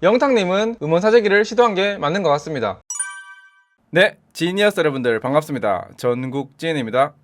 영탁님은 음원 사재기를 시도한 게 맞는 것 같습니다. 네, 지니어스 여러분들 반갑습니다. 전국진입니다.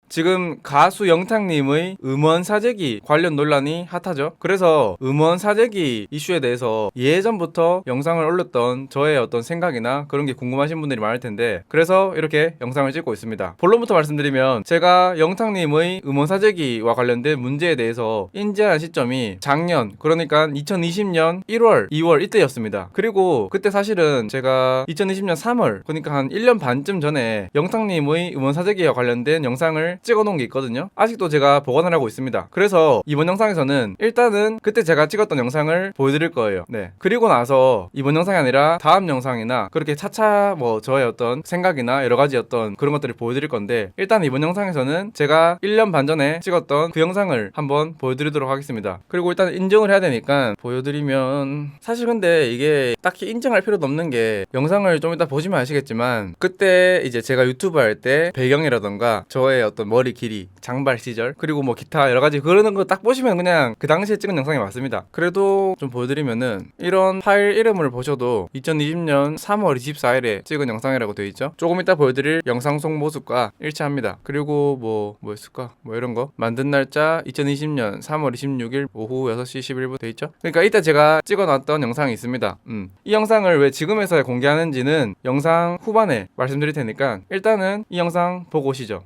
지금 가수 영탁님의 음원 사재기 관련 논란이 핫하죠. 그래서 음원 사재기 이슈에 대해서 예전부터 영상을 올렸던 저의 어떤 생각이나 그런 게 궁금하신 분들이 많을 텐데, 그래서 이렇게 영상을 찍고 있습니다. 본론부터 말씀드리면, 제가 영탁님의 음원 사재기와 관련된 문제에 대해서 인지한 시점이 작년, 그러니까 2020년 1월, 2월 이때였습니다. 그리고 그때 사실은 제가 2020년 3월, 그러니까 한 1년 반쯤 전에 영탁님의 음원 사재기와 관련된 영상을 찍어놓은 게 있거든요. 아직도 제가 보관을 하고 있습니다. 그래서 이번 영상에서는 일단은 그때 제가 찍었던 영상을 보여드릴 거예요. 네. 그리고 나서 이번 영상이 아니라 다음 영상이나 그렇게 차차 뭐 저의 어떤 생각이나 여러 가지 어떤 그런 것들을 보여드릴 건데, 일단 이번 영상에서는 제가 1년 반 전에 찍었던 그 영상을 한번 보여드리도록 하겠습니다. 그리고 일단 인정을 해야 되니까 보여드리면, 사실 근데 이게 딱히 인정할 필요도 없는 게, 영상을 좀 이따 보시면 아시겠지만 그때 이제 제가 유튜브 할 때 배경이라던가 저의 어떤 머리 길이, 장발 시절, 그리고 뭐 기타 여러가지 그러는 거 딱 보시면 그냥 그 당시에 찍은 영상이 맞습니다. 그래도 좀 보여드리면은, 이런 파일 이름을 보셔도 2020년 3월 24일에 찍은 영상이라고 되어 있죠. 조금 이따 보여드릴 영상 속 모습과 일치합니다. 그리고 뭐였을까? 뭐 이런 거 만든 날짜 2020년 3월 26일 오후 6시 11분 되어 있죠. 그러니까 이때 제가 찍어놨던 영상이 있습니다. 이 영상을 왜 지금에서야 공개하는지는 영상 후반에 말씀드릴 테니까 일단은 이 영상 보고 오시죠.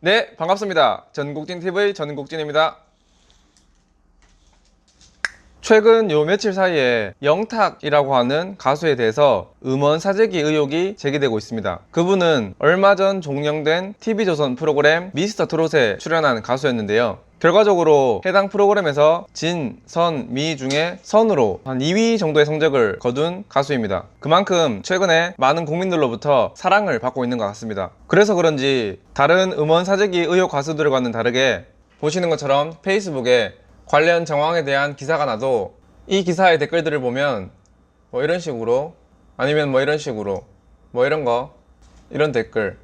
네, 반갑습니다. 전국진TV 전국진입니다. 최근 요 며칠 사이에 영탁이라고 하는 가수에 대해서 음원 사재기 의혹이 제기되고 있습니다. 그분은 얼마 전 종영된 TV조선 프로그램 미스터 트롯에 출연한 가수였는데요. 결과적으로 해당 프로그램에서 진, 선, 미 중에 선으로 한 2위 정도의 성적을 거둔 가수입니다. 그만큼 최근에 많은 국민들로부터 사랑을 받고 있는 것 같습니다. 그래서 그런지 다른 음원 사재기 의혹 가수들과는 다르게, 보시는 것처럼 페이스북에 관련 정황에 대한 기사가 나도 이 기사의 댓글들을 보면 뭐 이런 식으로, 아니면 뭐 이런 식으로, 뭐 이런 거, 이런 댓글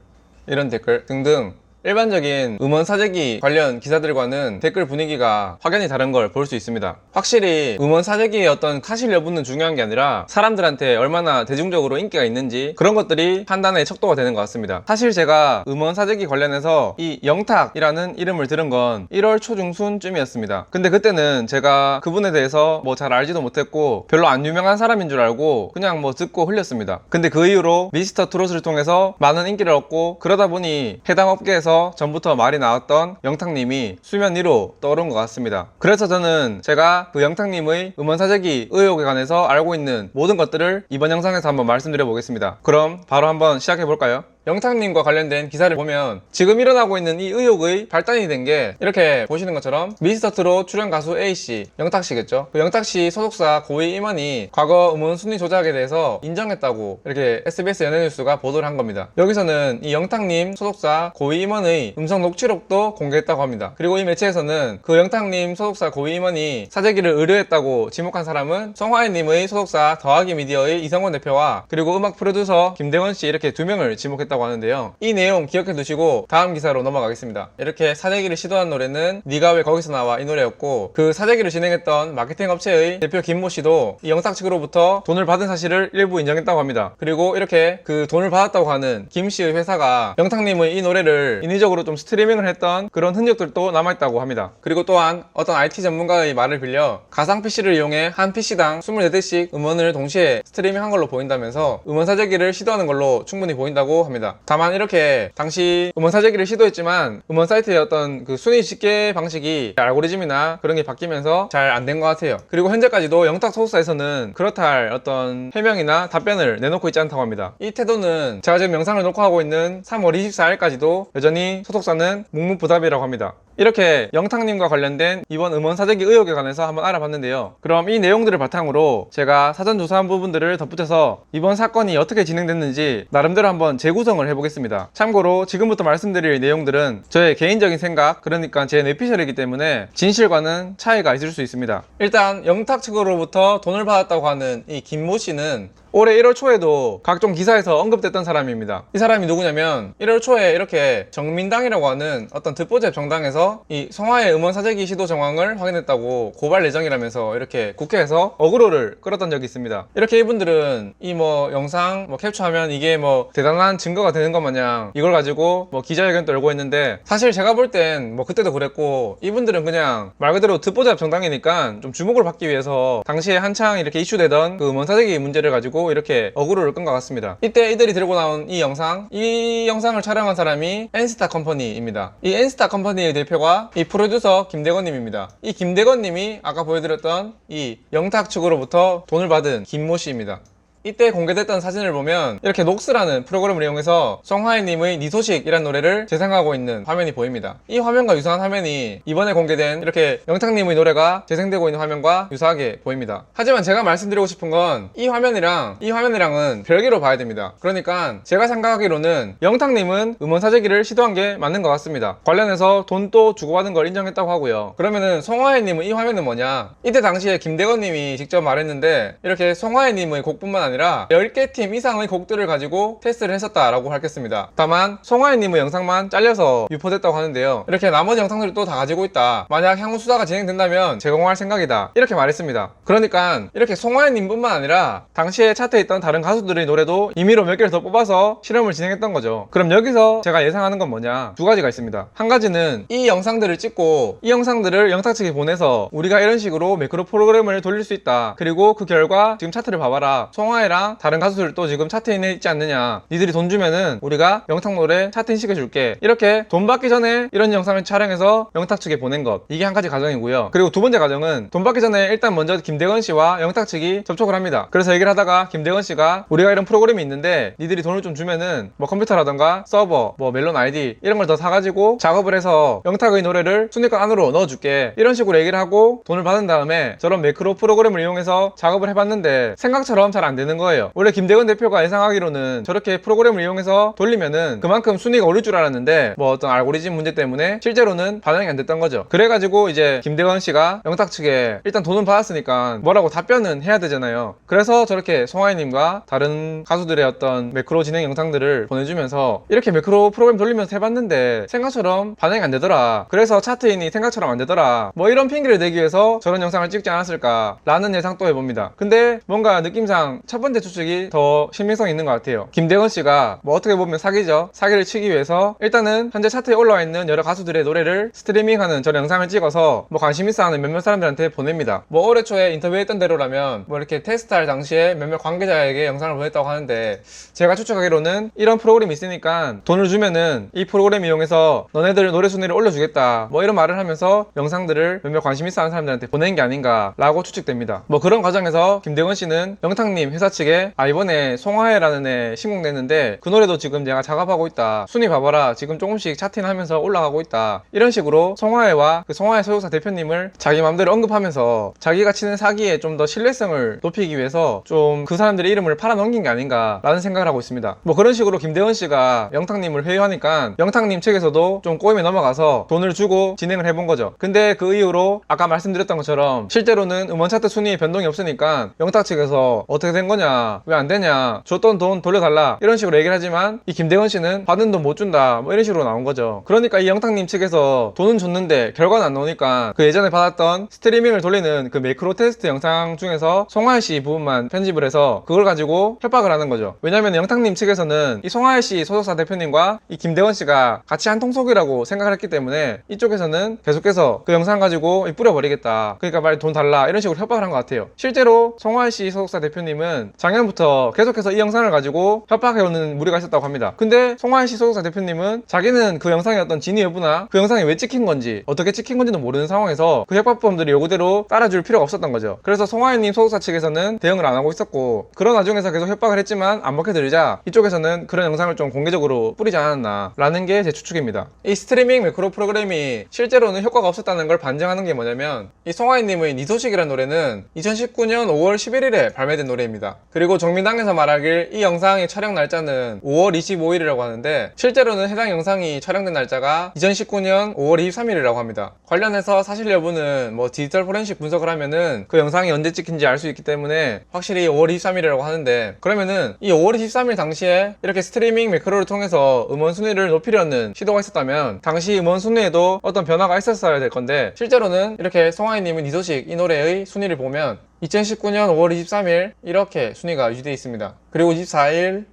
등등 일반적인 음원 사재기 관련 기사들과는 댓글 분위기가 확연히 다른 걸 볼 수 있습니다. 확실히 음원 사재기의 어떤 사실 여부는 중요한 게 아니라 사람들한테 얼마나 대중적으로 인기가 있는지, 그런 것들이 판단의 척도가 되는 것 같습니다. 사실 제가 음원 사재기 관련해서 이 영탁이라는 이름을 들은 건 1월 초중순쯤이었습니다. 근데 그때는 제가 그분에 대해서 뭐 잘 알지도 못했고 별로 안 유명한 사람인 줄 알고 그냥 뭐 듣고 흘렸습니다. 근데 그 이후로 미스터 트롯을 통해서 많은 인기를 얻고, 그러다 보니 해당 업계에서 전부터 말이 나왔던 영탁님이 수면 위로 떠오른 것 같습니다. 그래서 저는 제가 그 영탁님의 음원 사재기 의혹에 관해서 알고 있는 모든 것들을 이번 영상에서 한번 말씀드려 보겠습니다. 그럼 바로 한번 시작해 볼까요? 영탁님과 관련된 기사를 보면 지금 일어나고 있는 이 의혹의 발단이 된 게, 이렇게 보시는 것처럼 미스터 트롯 출연 가수 A씨, 영탁씨겠죠. 그 영탁씨 소속사 고위 임원이 과거 음원 순위 조작에 대해서 인정했다고 이렇게 SBS 연예뉴스가 보도를 한 겁니다. 여기서는 이 영탁님 소속사 고위 임원의 음성 녹취록도 공개했다고 합니다. 그리고 이 매체에서는 그 영탁님 소속사 고위 임원이 사재기를 의뢰했다고 지목한 사람은 송하인님의 소속사 더하기 미디어의 이성원 대표와 그리고 음악 프로듀서 김대원씨, 이렇게 두 명을 지목했다고 하는데요. 이 내용 기억해 두시고 다음 기사로 넘어가겠습니다. 이렇게 사재기를 시도한 노래는 네가 왜 거기서 나와, 이 노래였고, 그 사재기를 진행했던 마케팅 업체의 대표 김모 씨도 이 영탁 측으로부터 돈을 받은 사실을 일부 인정했다고 합니다. 그리고 이렇게 그 돈을 받았다고 하는 김 씨의 회사가 영탁님의 이 노래를 인위적으로 좀 스트리밍을 했던 그런 흔적들도 남아있다고 합니다. 그리고 또한 어떤 IT 전문가의 말을 빌려 가상 PC를 이용해 한 PC당 24대씩 음원을 동시에 스트리밍한 걸로 보인다면서 음원 사재기를 시도하는 걸로 충분히 보인다고 합니다. 다만 이렇게 당시 음원 사재기를 시도했지만 음원 사이트의 어떤 그 순위 집계 방식이, 알고리즘이나 그런 게 바뀌면서 잘 안 된 것 같아요. 그리고 현재까지도 영탁 소속사에서는 그렇다 할 어떤 해명이나 답변을 내놓고 있지 않다고 합니다. 이 태도는 제가 지금 영상을 녹화하고 있는 3월 24일까지도 여전히 소속사는 묵묵부답이라고 합니다. 이렇게 영탁님과 관련된 이번 음원 사재기 의혹에 관해서 한번 알아봤는데요. 그럼 이 내용들을 바탕으로 제가 사전 조사한 부분들을 덧붙여서 이번 사건이 어떻게 진행됐는지 나름대로 한번 재구성 재구성을 해보겠습니다. 참고로 지금부터 말씀드릴 내용들은 저의 개인적인 생각, 그러니까 제 뇌피셜이기 때문에 진실과는 차이가 있을 수 있습니다. 일단 영탁 측으로부터 돈을 받았다고 하는 이 김모 씨는 올해 1월 초에도 각종 기사에서 언급됐던 사람입니다. 이 사람이 누구냐면 1월 초에 이렇게 정민당이라고 하는 어떤 듣보잡 정당에서 이 송하의 음원 사재기 시도 정황을 확인했다고 고발 예정이라면서 이렇게 국회에서 어그로를 끌었던 적이 있습니다. 이렇게 이분들은 이 뭐 영상 캡처하면 이게 뭐 대단한 증거가 되는 것 마냥 이걸 가지고 뭐 기자회견 떨고 있는데, 사실 제가 볼 땐 뭐 그때도 그랬고 이분들은 그냥 말 그대로 듣보잡 정당이니까 좀 주목을 받기 위해서 당시에 한창 이렇게 이슈되던 그 음원 사재기 문제를 가지고 이렇게 어그로를 끈 것 같습니다. 이때 이들이 들고 나온 이 영상을 촬영한 사람이 N스타 컴퍼니입니다. 이 N스타 컴퍼니의 대표가 이 프로듀서 김대건님입니다. 이 김대건님이 아까 보여드렸던 이 영탁 측으로부터 돈을 받은 김모 씨입니다. 이때 공개됐던 사진을 보면 이렇게 녹스라는 프로그램을 이용해서 송하이님의 니 소식이라는 노래를 재생하고 있는 화면이 보입니다. 이 화면과 유사한 화면이 이번에 공개된 이렇게 영탁님의 노래가 재생되고 있는 화면과 유사하게 보입니다. 하지만 제가 말씀드리고 싶은 건 이 화면이랑은 별개로 봐야 됩니다. 그러니까 제가 생각하기로는 영탁님은 음원 사재기를 시도한 게 맞는 것 같습니다. 관련해서 돈도 주고받은 걸 인정했다고 하고요. 그러면은 송하이님의 이 화면은 뭐냐? 이때 당시에 김대건님이 직접 말했는데 이렇게 송하이님의 곡뿐만 아니라 10개 팀 이상의 곡들을 가지고 테스트를 했었다라고 밝혔습니다. 다만 송하이님의 영상만 잘려서 유포됐다고 하는데요. 이렇게 나머지 영상들을 또 다 가지고 있다, 만약 향후 수사가 진행된다면 제공할 생각이다, 이렇게 말했습니다. 그러니까 이렇게 송하이님뿐만 아니라 당시에 차트에 있던 다른 가수들의 노래도 임의로 몇 개를 더 뽑아서 실험을 진행했던 거죠. 그럼 여기서 제가 예상하는 건 뭐냐, 두 가지가 있습니다. 한 가지는 이 영상들을 찍고 이 영상들을 영탁 측에 보내서 우리가 이런 식으로 매크로 프로그램을 돌릴 수 있다, 그리고 그 결과 지금 차트를 봐봐라, 송하이랑 다른 가수들도 지금 차트인에 있지 않느냐, 니들이 돈 주면은 우리가 영탁 노래 차트인 시켜줄게, 이렇게 돈 받기 전에 이런 영상을 촬영해서 영탁 측에 보낸 것, 이게 한 가지 가정이고요. 그리고 두 번째 가정은 돈 받기 전에 일단 먼저 김대건 씨와 영탁 측이 접촉을 합니다. 그래서 얘기를 하다가 김대건 씨가 우리가 이런 프로그램이 있는데 니들이 돈을 좀 주면은 뭐 컴퓨터라던가 서버, 뭐 멜론 아이디 이런 걸 더 사가지고 작업을 해서 영탁의 노래를 순위권 안으로 넣어줄게, 이런 식으로 얘기를 하고 돈을 받은 다음에 저런 매크로 프로그램을 이용해서 작업을 해봤는데 생각처럼 잘 안 되는 거예요. 원래 김대건 대표가 예상하기로는 저렇게 프로그램을 이용해서 돌리면은 그만큼 순위가 오를 줄 알았는데 뭐 어떤 알고리즘 문제 때문에 실제로는 반영이 안 됐던 거죠. 그래가지고 이제 김대건 씨가 영탁 측에 일단 돈은 받았으니까 뭐라고 답변은 해야 되잖아요. 그래서 저렇게 송하이님과 다른 가수들의 어떤 매크로 진행 영상들을 보내주면서 이렇게 매크로 프로그램 돌리면서 해봤는데 생각처럼 반영이 안 되더라, 그래서 차트인이 생각처럼 안 되더라, 뭐 이런 핑계를 대기 위해서 저런 영상을 찍지 않았을까 라는 예상 또 해봅니다. 근데 뭔가 느낌상 첫 번째 추측이 더 신빙성이 있는 것 같아요. 김대건 씨가 뭐 어떻게 보면 사기죠. 사기를 치기 위해서 일단은 현재 차트에 올라와 있는 여러 가수들의 노래를 스트리밍하는 저런 영상을 찍어서 뭐 관심 있어 하는 몇몇 사람들한테 보냅니다. 뭐 올해 초에 인터뷰했던 대로라면 뭐 이렇게 테스트할 당시에 몇몇 관계자에게 영상을 보냈다고 하는데, 제가 추측하기로는 이런 프로그램이 있으니까 돈을 주면은 이 프로그램 이용해서 너네들 노래 순위를 올려주겠다, 뭐 이런 말을 하면서 영상들을 몇몇 관심 있어 하는 사람들한테 보낸 게 아닌가 라고 추측됩니다. 뭐 그런 과정에서 김대건 씨는 영탁님 회사 측에 이번에 송하이라는 애 신곡냈는데 그 노래도 지금 내가 작업하고 있다, 순위 봐봐라, 지금 조금씩 차트하면서 올라가고 있다, 이런 식으로 송하이와 그 송하이 소속사 대표님을 자기 맘대로 언급하면서 자기가 치는 사기에 좀 더 신뢰성을 높이기 위해서 좀 그 사람들의 이름을 팔아넘긴 게 아닌가 라는 생각을 하고 있습니다. 뭐 그런 식으로 김대건 씨가 영탁님을 회유하니까 영탁님 측에서도 좀 꼬임에 넘어가서 돈을 주고 진행을 해본 거죠. 근데 그 이후로 아까 말씀드렸던 것처럼 실제로는 음원 차트 순위에 변동이 없으니까 영탁 측에서 어떻게 된 거냐, 왜 안 되냐, 줬던 돈 돌려달라, 이런 식으로 얘기를 하지만 이 김대건 씨는 받은 돈 못 준다, 뭐 이런 식으로 나온 거죠. 그러니까 이 영탁님 측에서 돈은 줬는데 결과는 안 나오니까 그 예전에 받았던 스트리밍을 돌리는 그 매크로 테스트 영상 중에서 송하이 씨 부분만 편집을 해서 그걸 가지고 협박을 하는 거죠. 왜냐면 영탁님 측에서는 이 송하이 씨 소속사 대표님과 이 김대건 씨가 같이 한 통속이라고 생각을 했기 때문에 이쪽에서는 계속해서 그 영상 가지고 뿌려버리겠다, 그러니까 빨리 돈 달라, 이런 식으로 협박을 한 것 같아요. 실제로 송하이 씨 소속사 대표님은 작년부터 계속해서 이 영상을 가지고 협박해오는 무리가 있었다고 합니다. 근데 송하이 씨 소속사 대표님은 자기는 그 영상의 어떤 진위 여부나 그 영상이 왜 찍힌 건지 어떻게 찍힌 건지도 모르는 상황에서 그 협박범들이 요구대로 따라줄 필요가 없었던 거죠. 그래서 송하이님 소속사 측에서는 대응을 안 하고 있었고, 그런 와중에서 계속 협박을 했지만 안 먹혀들자 이쪽에서는 그런 영상을 좀 공개적으로 뿌리지 않았나 라는 게 제 추측입니다. 이 스트리밍 매크로 프로그램이 실제로는 효과가 없었다는 걸 반증하는 게 뭐냐면, 이 송하이님의 니 소식이라는 노래는 2019년 5월 11일에 발매된 노래입니다. 그리고 정민당에서 말하길 이 영상의 촬영 날짜는 5월 25일이라고 하는데 실제로는 해당 영상이 촬영된 날짜가 2019년 5월 23일이라고 합니다. 관련해서 사실 여부는 뭐 디지털 포렌식 분석을 하면은 그 영상이 언제 찍힌지 알 수 있기 때문에 확실히 5월 23일이라고 하는데, 그러면은 이 5월 23일 당시에 이렇게 스트리밍 매크로를 통해서 음원 순위를 높이려는 시도가 있었다면 당시 음원 순위에도 어떤 변화가 있었어야 될 건데, 실제로는 이렇게 송하이님의 니 소식 이 노래의 순위를 보면 2019년 5월 23일 이렇게 순위가 유지되어 있습니다. 그리고 24일,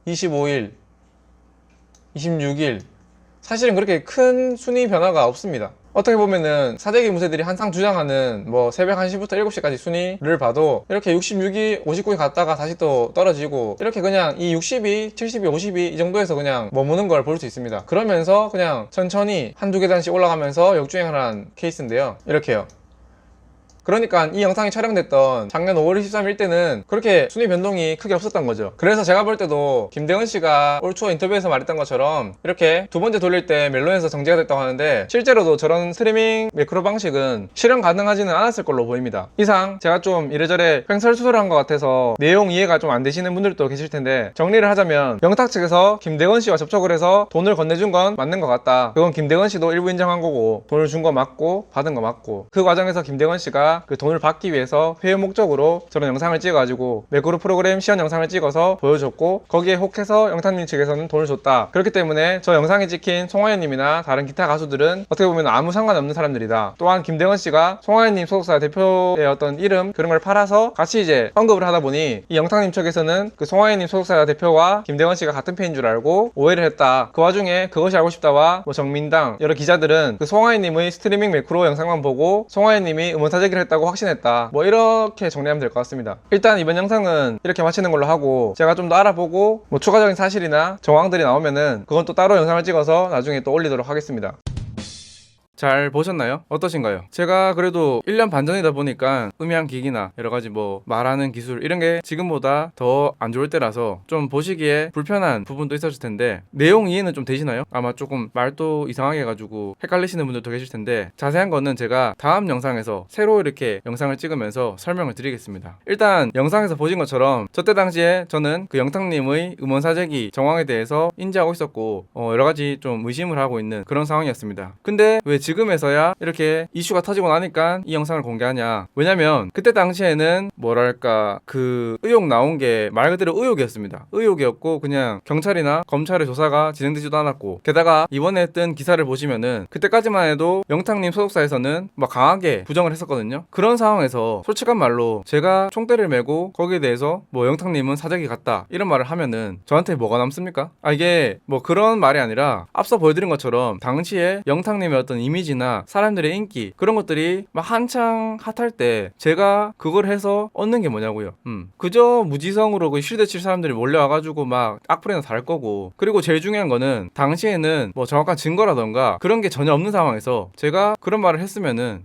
25일, 26일 사실은 그렇게 큰 순위 변화가 없습니다. 어떻게 보면은 사재기 무새들이 항상 주장하는 뭐 새벽 1시부터 7시까지 순위를 봐도 이렇게 66위, 59위 갔다가 다시 또 떨어지고 이렇게 그냥 이 60위, 70위, 50위 이 정도에서 그냥 머무는 걸 볼 수 있습니다. 그러면서 그냥 천천히 한두 계단씩 올라가면서 역주행을 한 케이스인데요. 이렇게요. 그러니까 이 영상이 촬영됐던 작년 5월 23일 때는 그렇게 순위 변동이 크게 없었던 거죠. 그래서 제가 볼 때도 김대건 씨가 올 초 인터뷰에서 말했던 것처럼 이렇게 두 번째 돌릴 때 멜론에서 정지가 됐다고 하는데, 실제로도 저런 스트리밍 매크로 방식은 실현 가능하지는 않았을 걸로 보입니다. 이상 제가 좀 이래저래 횡설수설한 것 같아서 내용 이해가 좀 안 되시는 분들도 계실 텐데, 정리를 하자면 영탁 측에서 김대건 씨와 접촉을 해서 돈을 건네준 건 맞는 것 같다. 그건 김대건 씨도 일부 인정한 거고, 돈을 준 거 맞고 받은 거 맞고, 그 과정에서 김대건 씨가 그 돈을 받기 위해서 회유 목적으로 저런 영상을 찍어가지고 매크로 프로그램 시연 영상을 찍어서 보여줬고, 거기에 혹해서 영탁님 측에서는 돈을 줬다. 그렇기 때문에 저 영상에 찍힌 송하연님이나 다른 기타 가수들은 어떻게 보면 아무 상관없는 사람들이다. 또한 김대건 씨가 송하연님 소속사 대표의 어떤 이름 그런 걸 팔아서 같이 이제 언급을 하다 보니 이 영탁님 측에서는 그 송하연님 소속사 대표와 김대건 씨가 같은 편인 줄 알고 오해를 했다. 그 와중에 그것이 알고 싶다와 뭐 정민당 여러 기자들은 그 송하연님의 스트리밍 매크로 영상만 보고 송하연님이 음원 사재기를 했다고 확신했다. 뭐 이렇게 정리하면 될 것 같습니다. 일단 이번 영상은 이렇게 마치는 걸로 하고, 제가 좀 더 알아보고 뭐 추가적인 사실이나 정황들이 나오면은 그건 또 따로 영상을 찍어서 나중에 또 올리도록 하겠습니다. 잘 보셨나요? 어떠신가요? 제가 그래도 1년 반 전이다 보니까 음향 기기나 여러가지 뭐 말하는 기술 이런 게 지금보다 더 안 좋을 때라서 좀 보시기에 불편한 부분도 있었을 텐데, 내용 이해는 좀 되시나요? 아마 조금 말도 이상하게 해가지고 헷갈리시는 분들도 계실 텐데, 자세한 거는 제가 다음 영상에서 새로 이렇게 영상을 찍으면서 설명을 드리겠습니다. 일단 영상에서 보신 것처럼 저때 당시에 저는 그 영탁님의 음원 사재기 정황에 대해서 인지하고 있었고 여러가지 좀 의심을 하고 있는 그런 상황이었습니다. 근데 왜 지금에서야 이렇게 이슈가 터지고 나니까 이 영상을 공개하냐? 왜냐면 그때 당시에는 뭐랄까 그 의혹 나온 게 말 그대로 의혹이었습니다. 의혹이었고 그냥 경찰이나 검찰의 조사가 진행되지도 않았고, 게다가 이번에 했던 기사를 보시면은 그때까지만 해도 영탁님 소속사에서는 막 강하게 부정을 했었거든요. 그런 상황에서 솔직한 말로 제가 총대를 메고 거기에 대해서 뭐 영탁님은 사재기 같다 이런 말을 하면은 저한테 뭐가 남습니까? 이게 뭐 그런 말이 아니라 앞서 보여드린 것처럼 당시에 영탁님의 어떤 이미지나 사람들의 인기 그런 것들이 막 한창 핫할 때 제가 그걸 해서 얻는 게 뭐냐고요. 그저 무지성으로 그 시대칠 사람들이 몰려와가지고 막 악플이나 달 거고, 그리고 제일 중요한 거는 당시에는 뭐 정확한 증거라던가 그런 게 전혀 없는 상황에서 제가 그런 말을 했으면은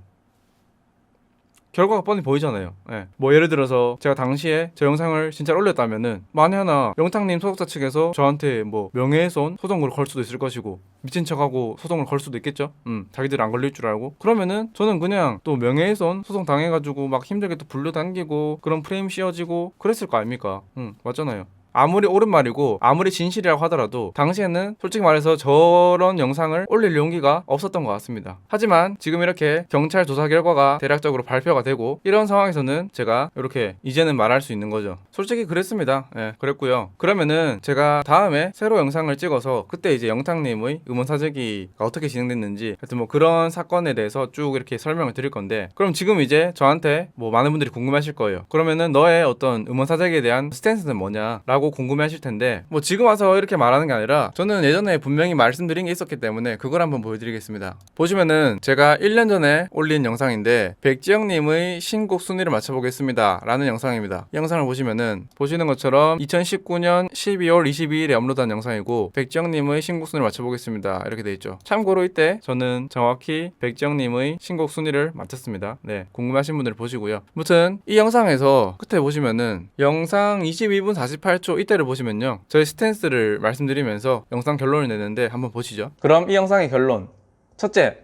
결과가 뻔히 보이잖아요. 예. 뭐 예를 들어서 제가 당시에 저 영상을 진짜 올렸다면은 만에 하나 영탁님 소속사 측에서 저한테 뭐 명예훼손 소송을 걸 수도 있을 것이고, 미친 척하고 소송을 걸 수도 있겠죠. 자기들 안 걸릴 줄 알고. 그러면은 저는 그냥 또 명예훼손 소송 당해가지고 막 힘들게 또 불러당기고 그런 프레임 씌워지고 그랬을 거 아닙니까? 맞잖아요. 아무리 옳은 말이고 아무리 진실이라고 하더라도 당시에는 솔직히 말해서 저런 영상을 올릴 용기가 없었던 것 같습니다. 하지만 지금 이렇게 경찰 조사 결과가 대략적으로 발표가 되고 이런 상황에서는 제가 이렇게 이제는 말할 수 있는 거죠. 솔직히 그랬습니다. 예, 그랬고요. 그러면은 제가 다음에 새로 영상을 찍어서 그때 이제 영탁님의 음원 사재기가 어떻게 진행됐는지 하여튼 뭐 그런 사건에 대해서 쭉 이렇게 설명을 드릴 건데, 그럼 지금 이제 저한테 뭐 많은 분들이 궁금하실 거예요. 그러면은 너의 어떤 음원 사재기에 대한 스탠스는 뭐냐 라고 궁금해 하실 텐데, 뭐 지금 와서 이렇게 말하는 게 아니라 저는 예전에 분명히 말씀드린 게 있었기 때문에 그걸 한번 보여드리겠습니다. 보시면은 제가 1년 전에 올린 영상인데 백지영님의 신곡 순위를 맞춰보겠습니다 라는 영상입니다. 이 영상을 보시면은 보시는 것처럼 2019년 12월 22일에 업로드한 영상이고 백지영님의 신곡 순위를 맞춰보겠습니다 이렇게 돼 있죠. 참고로 이때 저는 정확히 백지영님의 신곡 순위를 맞췄습니다. 네, 궁금하신 분들 보시고요. 아무튼 이 영상에서 끝에 보시면은 영상 22분 48초 이때를 보시면요, 저희 스탠스를 말씀드리면서 영상 결론을 내는데 한번 보시죠. 그럼 이 영상의 결론. 첫째,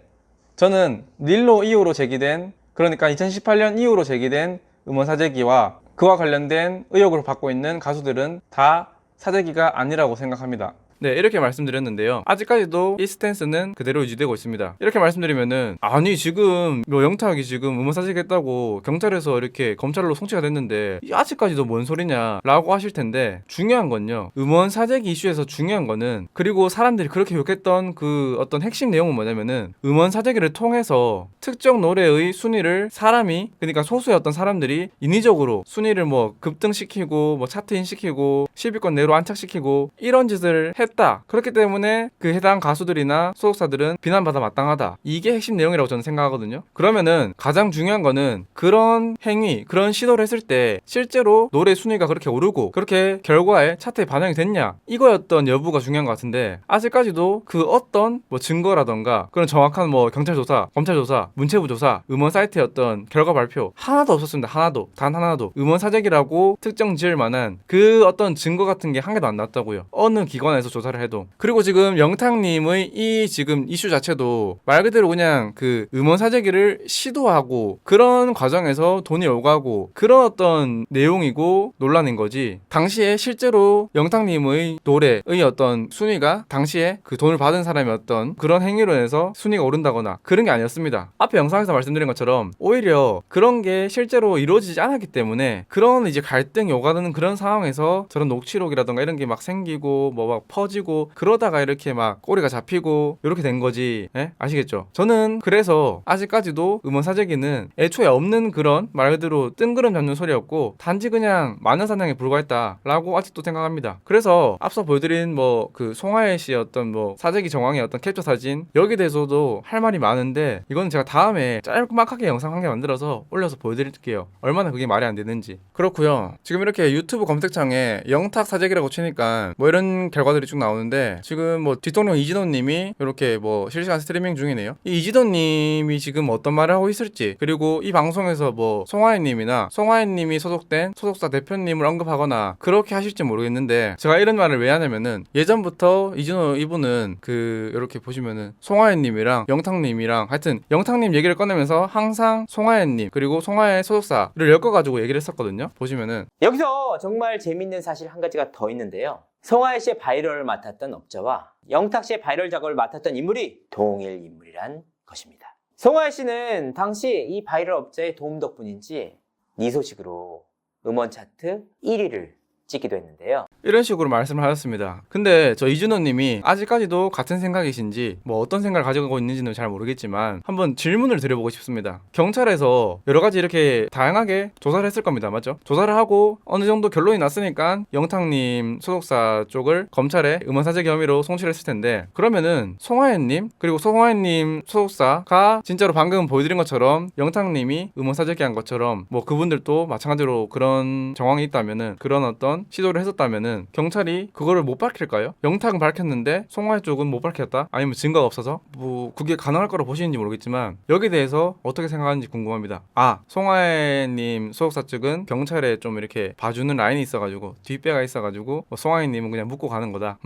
저는 닐로 이후로 제기된, 그러니까 2018년 이후로 제기된 음원 사재기와 그와 관련된 의혹을 받고 있는 가수들은 다 사재기가 아니라고 생각합니다. 네, 이렇게 말씀드렸는데요. 아직까지도 이 스탠스는 그대로 유지되고 있습니다. 이렇게 말씀드리면은 아니 지금 뭐 영탁이 지금 음원사직했다고 경찰에서 이렇게 검찰로 송치가 됐는데 아직까지도 뭔 소리냐 라고 하실 텐데, 중요한 건요, 음원사재기 이슈에서 중요한 거는, 그리고 사람들이 그렇게 욕했던 그 어떤 핵심 내용은 뭐냐면은 음원사재기를 통해서 특정 노래의 순위를 사람이, 그러니까 소수의 어떤 사람들이 인위적으로 순위를 뭐 급등시키고 뭐 차트인 시키고 10위권 내로 안착시키고 이런 짓을 했다. 그렇기 때문에 그 해당 가수들이나 소속사들은 비난받아 마땅하다. 이게 핵심 내용이라고 저는 생각하거든요. 그러면은 가장 중요한 거는 그런 행위, 그런 시도를 했을 때 실제로 노래 순위가 그렇게 오르고 그렇게 결과에 차트에 반영이 됐냐, 이거였던 여부가 중요한 것 같은데, 아직까지도 그 어떤 뭐 증거라던가 그런 정확한 뭐 경찰 조사, 검찰 조사, 문체부 조사, 음원 사이트의 어떤 결과 발표 하나도 없었습니다. 하나도, 단 하나도. 음원 사재기라고 특정 지을 만한 그 어떤 증거 같은 게 한 개도 안 나왔다고요. 어느 기관에서 조사를 해도. 그리고 지금 영탁님의 이 지금 이슈 자체도 말 그대로 그냥 그 음원 사재기를 시도하고 그런 과정에서 돈이 오가고 그런 어떤 내용이고 논란인 거지, 당시에 실제로 영탁님의 노래의 어떤 순위가 당시에 그 돈을 받은 사람의 어떤 그런 행위로 해서 순위가 오른다거나 그런 게 아니었습니다. 앞에 영상에서 말씀드린 것처럼 오히려 그런 게 실제로 이루어지지 않았기 때문에 그런 이제 갈등이 오가는 그런 상황에서 저런 녹취록이라던가 이런 게 막 생기고 뭐 막 퍼지고 그러다가 이렇게 막 꼬리가 잡히고 이렇게 된 거지. 예? 아시겠죠? 저는 그래서 아직까지도 음원 사재기는 애초에 없는 그런 말 그대로 뜬구름 잡는 소리였고 단지 그냥 마녀 사냥에 불과했다라고 아직도 생각합니다. 그래서 앞서 보여드린 뭐 그 송하혜 씨의 어떤 뭐 사재기 정황의 어떤 캡처 사진, 여기에 대해서도 할 말이 많은데 이거는 제가 다음에 짤막하게 영상 한 개 만들어서 올려서 보여드릴게요. 얼마나 그게 말이 안 되는지. 그렇고요. 지금 이렇게 유튜브 검색창에 영탁 사재기라고 치니까 뭐 이런 결과들이 쭉 나오는데, 지금 뭐 뒷동령 이진호님이 이렇게 뭐 실시간 스트리밍 중이네요. 이 이진호님이 지금 어떤 말을 하고 있을지, 그리고 이 방송에서 뭐 송하혜님이나 송하혜님이 소속된 소속사 대표님을 언급하거나 그렇게 하실지 모르겠는데, 제가 이런 말을 왜 하냐면은 예전부터 이진호 이분은 그 이렇게 보시면은 송하혜님이랑 영탁님이랑 하여튼 영탁님 얘기를 꺼내면서 항상 송하혜님 그리고 송하혜 소속사를 엮어가지고 얘기를 했었거든요. 보시면은 여기서 정말 재밌는 사실 한 가지가 더 있는데요. 송하혜 씨의 바이럴을 맡았던 업자와 영탁 씨의 바이럴 작업을 맡았던 인물이 동일 인물이란 것입니다. 송하혜 씨는 당시 이 바이럴 업자의 도움 덕분인지 이 소식으로 음원 차트 1위를 찍기도 했는데요. 이런 식으로 말씀을 하셨습니다. 근데 저 이준호님이 아직까지도 같은 생각이신지 뭐 어떤 생각을 가지고 있는지는 잘 모르겠지만 한번 질문을 드려보고 싶습니다. 경찰에서 여러 가지 이렇게 다양하게 조사를 했을 겁니다. 맞죠? 조사를 하고 어느 정도 결론이 났으니까 영탁님 소속사 쪽을 검찰에 음원 사재기 혐의로 송치를 했을 텐데, 그러면은 송하혜님 그리고 송하혜님 소속사가 진짜로 방금 보여드린 것처럼 영탁님이 음원 사재기 한 것처럼 뭐 그분들도 마찬가지로 그런 정황이 있다면은, 그런 어떤 시도를 했었다면은 경찰이 그거를 못 밝힐까요? 영탁은 밝혔는데 송하혜 쪽은 못 밝혔다? 아니면 증거가 없어서? 뭐 그게 가능할 거라 보시는지 모르겠지만 여기에 대해서 어떻게 생각하는지 궁금합니다. 아, 송하혜님 소속사 측은 경찰에 좀 이렇게 봐주는 라인이 있어가지고 뒷배가 있어가지고 뭐 송하혜님은 그냥 묻고 가는 거다.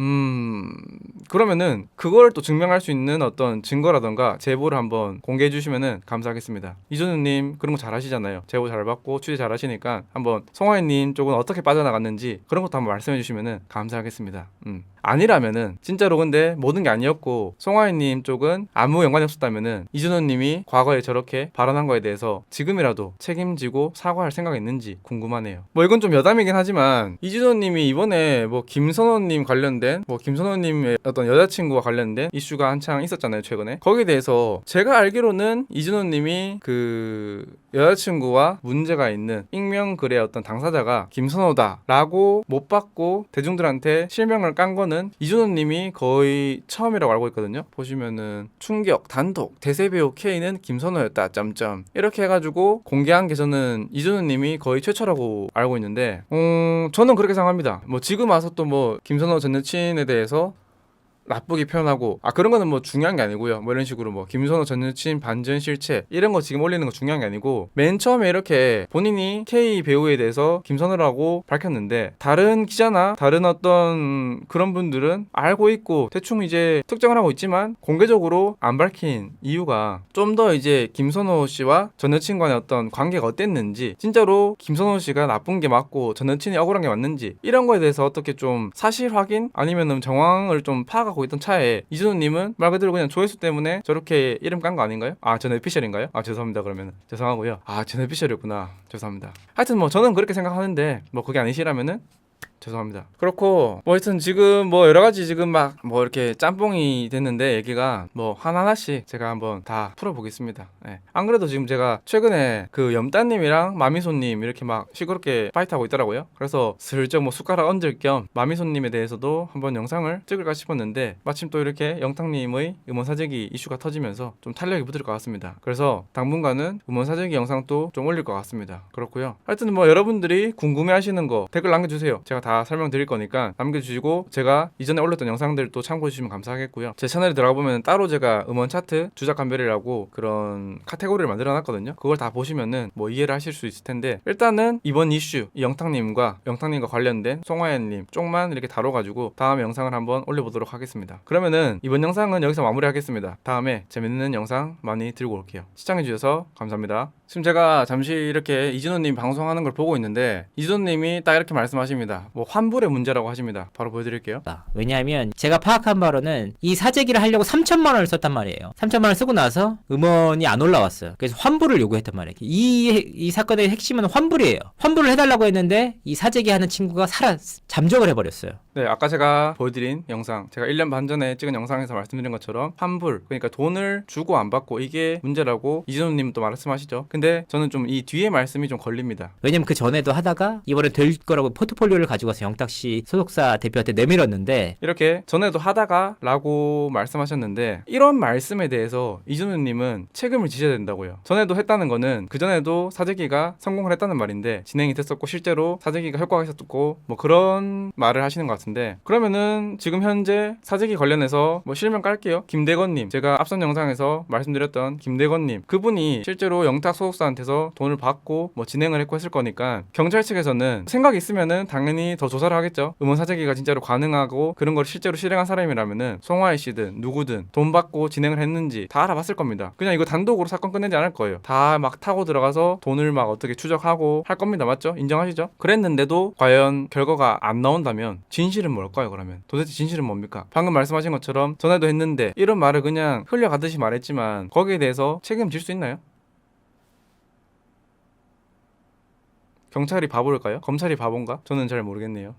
그러면은 그걸 또 증명할 수 있는 어떤 증거라던가 제보를 한번 공개해 주시면은 감사하겠습니다. 이준우님 그런 거 잘 하시잖아요. 제보 잘 받고 취재 잘 하시니까 한번 송하혜님 쪽은 어떻게 빠져나갔는지 그런 것도 한번 말씀해 주시면은 감사하겠습니다. 아니라면은 진짜로 근데 모든 게 아니었고 송하혜님 쪽은 아무 연관이 없었다면은 이준호님이 과거에 저렇게 발언한 거에 대해서 지금이라도 책임지고 사과할 생각이 있는지 궁금하네요. 뭐 이건 좀 여담이긴 하지만 이준호님이 이번에 뭐 김선호님 관련된 뭐 김선호님의 어떤 여자친구와 관련된 이슈가 한창 있었잖아요, 최근에. 거기에 대해서 제가 알기로는 이준호님이 그 여자친구와 문제가 있는 익명 글의 어떤 당사자가 김선호다라고 못 받고 대중들한테 실명을 깐 거는 이준호님이 거의 처음이라고 알고 있거든요. 보시면은 충격, 단독, 대세배우 K는 김선호였다. 점점 이렇게 해가지고 공개한 게 저는 이준호님이 거의 최초라고 알고 있는데, 저는 그렇게 생각합니다. 뭐 지금 와서 또 뭐 김선호 전 여친에 대해서 나쁘게 표현하고 그런 거는 뭐 중요한 게 아니고요. 뭐 이런 식으로 뭐 김선호 전 여친 반전 실체 이런 거 지금 올리는 거 중요한 게 아니고 맨 처음에 이렇게 본인이 K 배우에 대해서 김선호라고 밝혔는데 다른 기자나 다른 어떤 그런 분들은 알고 있고 대충 이제 특정을 하고 있지만 공개적으로 안 밝힌 이유가 좀 더 이제 김선호 씨와 전 여친 간의 어떤 관계가 어땠는지 진짜로 김선호 씨가 나쁜 게 맞고 전 여친이 억울한 게 맞는지 이런 거에 대해서 어떻게 좀 사실 확인 아니면은 정황을 좀 파악하고 있던 차에 이준호님은 말 그대로 그냥 조회수 때문에 저렇게 이름 깐 거 아닌가요? 전 오피셜인가요? 죄송합니다. 그러면 죄송하고요. 전 오피셜이었구나. 죄송합니다. 하여튼 뭐 저는 그렇게 생각하는데 뭐 그게 아니시라면은 죄송합니다. 그렇고 뭐 하여튼 지금 뭐 여러 가지 지금 막 뭐 이렇게 짬뽕이 됐는데 얘기가 뭐 하나하나씩 제가 한번 다 풀어보겠습니다. 안 그래도 지금 제가 최근에 그 염따님이랑 마미손님 이렇게 막 시끄럽게 파이트하고 있더라고요. 그래서 슬쩍 뭐 숟가락 얹을 겸 마미손님에 대해서도 한번 영상을 찍을까 싶었는데 마침 또 이렇게 영탁님의 음원사재기 이슈가 터지면서 좀 탄력이 붙을 것 같습니다. 그래서 당분간은 음원사재기 영상도 좀 올릴 것 같습니다. 그렇고요. 하여튼 뭐 여러분들이 궁금해하시는 거 댓글 남겨주세요. 제가 다 설명드릴 거니까 남겨주시고 제가 이전에 올렸던 영상들 또 참고해주시면 감사하겠고요. 제 채널에 들어가 보면 따로 제가 음원 차트 주작감별이라고 그런 카테고리를 만들어놨거든요. 그걸 다 보시면은 뭐 이해를 하실 수 있을 텐데 일단은 이번 이슈 이 영탁님과 관련된 송하연님 쪽만 이렇게 다뤄가지고 다음에 영상을 한번 올려보도록 하겠습니다. 그러면은 이번 영상은 여기서 마무리하겠습니다. 다음에 재밌는 영상 많이 들고 올게요. 시청해주셔서 감사합니다. 지금 제가 잠시 이렇게 이진호님 방송하는 걸 보고 있는데 이진호님이 딱 이렇게 말씀하십니다. 뭐 환불의 문제라고 하십니다. 바로 보여드릴게요. 왜냐하면 제가 파악한 바로는 이 사재기를 하려고 3천만 원을 썼단 말이에요. 3천만 원을 쓰고 나서 음원이 안 올라왔어요. 그래서 환불을 요구했단 말이에요. 이 사건의 핵심은 환불이에요. 환불을 해달라고 했는데 이 사재기 하는 친구가 잠적을 해버렸어요. 네, 아까 제가 보여드린 영상, 제가 1년 반 전에 찍은 영상에서 말씀드린 것처럼 환불, 그러니까 돈을 주고 안 받고 이게 문제라고 이진호님 또 말씀하시죠. 근데 저는 좀 이 뒤에 말씀이 좀 걸립니다. 왜냐면 그 전에도 하다가 이번에 될 거라고 포트폴리오를 가지고 와서 영탁씨 소속사 대표한테 내밀었는데 이렇게 전에도 하다가 라고 말씀하셨는데 이런 말씀에 대해서 이진호님은 책임을 지셔야 된다고요. 전에도 했다는 거는 그 전에도 사재기가 성공을 했다는 말인데 진행이 됐었고 실제로 사재기가 효과가 있었고 뭐 그런 말을 하시는 것 같은데 그러면은 지금 현재 사재기 관련해서 뭐 실명 깔게요. 김대건님, 제가 앞선 영상에서 말씀드렸던 김대건님, 그분이 실제로 영탁 소속사한테서 돈을 받고 뭐 진행을 했고 했을 거니까 경찰 측에서는 생각이 있으면은 당연히 더 조사를 하겠죠. 음원 사재기가 진짜로 가능하고 그런 걸 실제로 실행한 사람이라면은 송하이 씨든 누구든 돈 받고 진행을 했는지 다 알아봤을 겁니다. 그냥 이거 단독으로 사건 끝내지 않을 거예요. 다 막 타고 들어가서 돈을 막 어떻게 추적하고 할 겁니다. 맞죠? 인정하시죠? 그랬는데도 과연 결과가 안 나온다면 진실은 뭘까요? 그러면 도대체 진실은 뭡니까? 방금 말씀하신 것처럼 전에도 했는데 이런 말을 그냥 흘려가듯이 말했지만 거기에 대해서 책임질 수 있나요? 경찰이 바보일까요? 검찰이 바본가? 저는 잘 모르겠네요.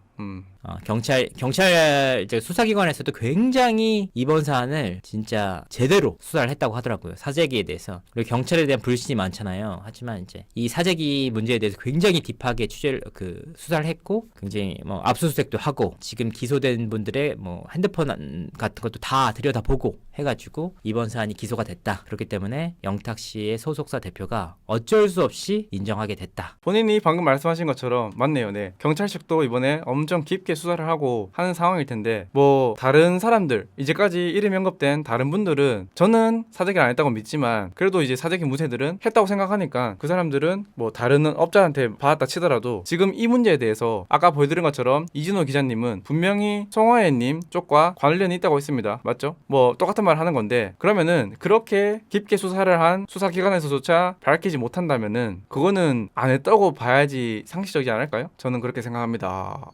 경찰 이제 수사기관에서도 굉장히 이번 사안을 진짜 제대로 수사를 했다고 하더라고요. 사재기에 대해서. 그리고 경찰에 대한 불신이 많잖아요. 하지만 이제 이 사재기 문제에 대해서 굉장히 딥하게 수사를 했고 굉장히 뭐 압수수색도 하고 지금 기소된 분들의 뭐 핸드폰 같은 것도 다 들여다보고 해가지고 이번 사안이 기소가 됐다. 그렇기 때문에 영탁 씨의 소속사 대표가 어쩔 수 없이 인정하게 됐다. 본인이 방금 말씀하신 것처럼 맞네요. 네. 경찰 측도 이번에 엄청 깊게 수사를 하고 하는 상황일 텐데 뭐 다른 사람들 이제까지 이름이 언급된 다른 분들은 저는 사재기를 안 했다고 믿지만 그래도 이제 사재기 무쇠들은 했다고 생각하니까 그 사람들은 뭐 다른 업자한테 받았다 치더라도 지금 이 문제에 대해서 아까 보여드린 것처럼 이진호 기자님은 분명히 송하예님 쪽과 관련이 있다고 했습니다. 맞죠? 뭐 똑같은 말 하는 건데 그러면은 그렇게 깊게 수사를 한 수사기관에서조차 밝히지 못한다면은 그거는 안 했다고 봐야지 상식적이지 않을까요? 저는 그렇게 생각합니다.